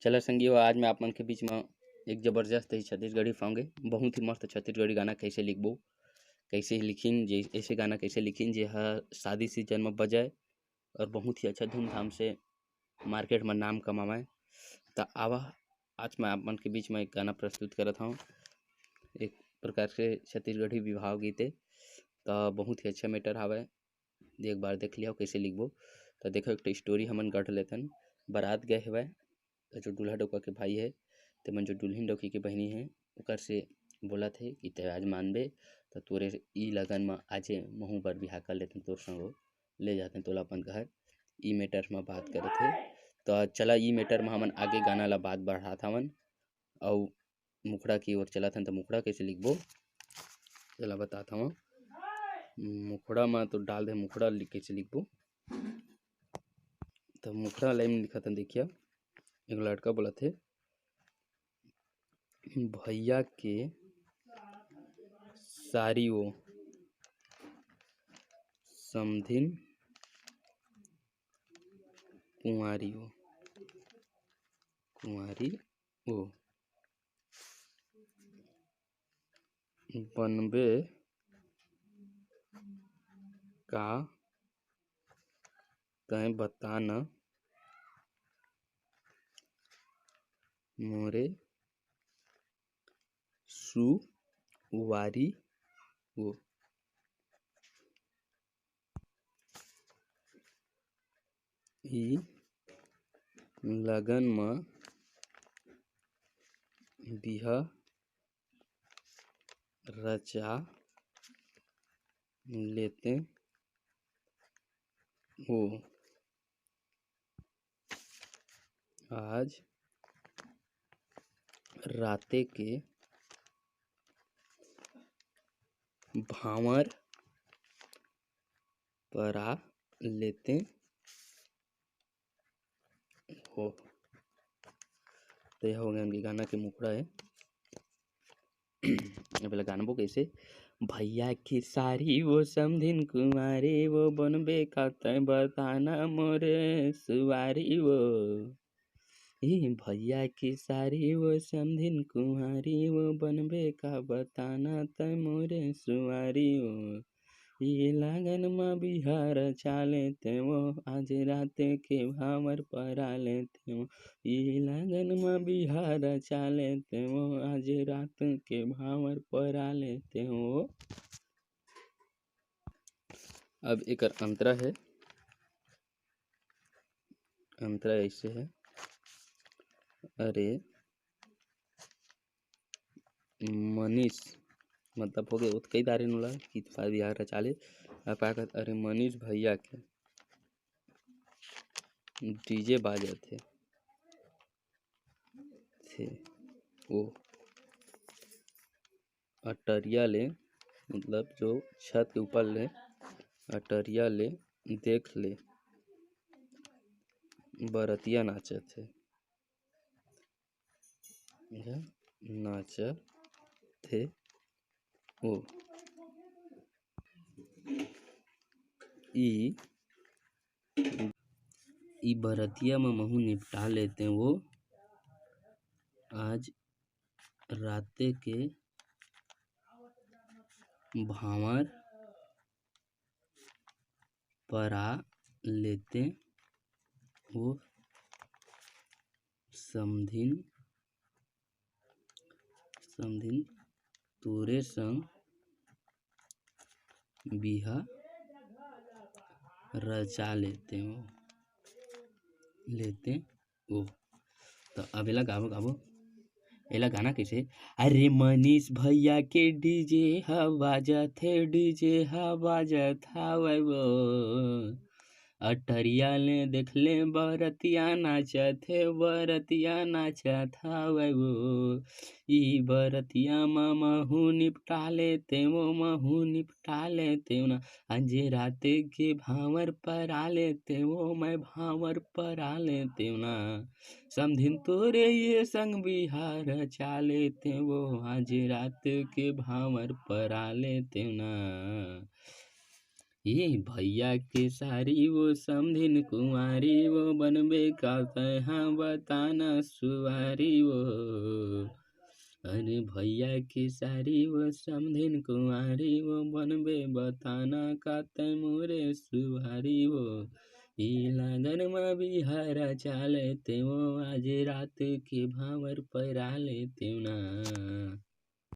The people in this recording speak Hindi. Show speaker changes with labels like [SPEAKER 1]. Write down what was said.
[SPEAKER 1] चला संगियो, आज मैं आप मन के बीच में एक जबरदस्त ही छत्तीसगढ़ी सॉन्ग है। बहुत ही मस्त छत्तीसगढ़ी गाना कैसे लिखबो, कैसे लिखिन जे, ऐसे गाना कैसे लिखिन जे हर शादी सीजन में बजाए और बहुत ही अच्छा धूमधाम से मार्केट में नाम कमावाए। तो आवा आज मैं आप मन के बीच में एक गाना प्रस्तुत करत हूँ, एक प्रकार से छत्तीसगढ़ी विवाह गीत है। तो बहुत ही अच्छा मैटर हवे, एक बार देख लिया कैसे लिखबो। तो देखो एक स्टोरी हमन गढ़ लेथन। बारात गए हवे, जो दूल्हा डोका के भाई है ते मन जो दुल्हन डोकी के बहनी है ओकर से बोला थे कि ते आज मानबे तो तोरे ई लगन में आजे महू बर बिहा कर लेते तोर संग ले जाते तोला अपन घर। ई मैटर में बात करे थे। तो चला ई मैटर में हमन आगे गाना ला बात बढ़ात हवन और मुखड़ा की ओर चला थन। तो मुखड़ा कैसे लिखबो चला बताता हूँ। मुखड़ा में तो डाल दे, मुखड़ा कैसे लिखबो। तो मुखड़ा लाइन लिखा था, देखिए एक लड़का बोला थे भैया के सारी वो समधिन कुंवारी वो बनबे का तय बताना मोरे सुवारी वो। ई लगन में बिहा रचा लेते हो। आज राते के भांवर परा लेते हो। तो यह हो गया उनके गाना के मुखड़ा है। पहले गाना बो कैसे, भैया की सारी वो समधिन कुमारी वो बनबे का तय बताना मोरे सुवारी वो। भैया की सारी वो समधिन कुमारी वो बनबे का बताना तय मोरे सुवारी वो। ये लगन में बिहार चाले थे वो आज रात के भावर परा लेते वो। ये लगन में बिहार चाले थे वो आज रात के भावर परा लेते हो। अब एक अंतरा है, अंतरा ऐसे है, अरे मनीष मतलब हो गए उत कई दारे नुला कि बिहार चाले अरे मनीष भैया के डीजे बाजे थे वो अटरिया ले, मतलब जो छत के ऊपर ले अटरिया ले देख ले बरतिया नाचे थे, नाचे थे वो। ई बरतिया में महू निपटा लेते वो आज राते के भांवर परा लेते वो समधिन तोरे संग बिहा रचा लेते वो। तो अब एला गाबो एला गाना कैसे, अरे मनीष भैया के डीजे बाजत है डीजे बाजत हवे वो अटरिया ले देख ले बरतिया नाचत है बरतिया नाचत हवे वो। ई बरतिया में महू निपटा लेते वो महू निपटा लेते ना आज रात के भांवर परा लेते वो मैं भांवर परा लेते ना समधिन तोरे ये संग बिहार चाले थे वो आज रात के भांवर परा लेते ना। ये भैया के सारी वो समधिन कुंवारी वो बनबे का तहाँ बताना सुवारी वो। अरे भैया की सारी वो समधिन कुंवारी वो बनबे बताना का तैमूरे सुवारी वो। ई लगन में बिहारा चाले ते वो आज रात के भावर परा ले ना।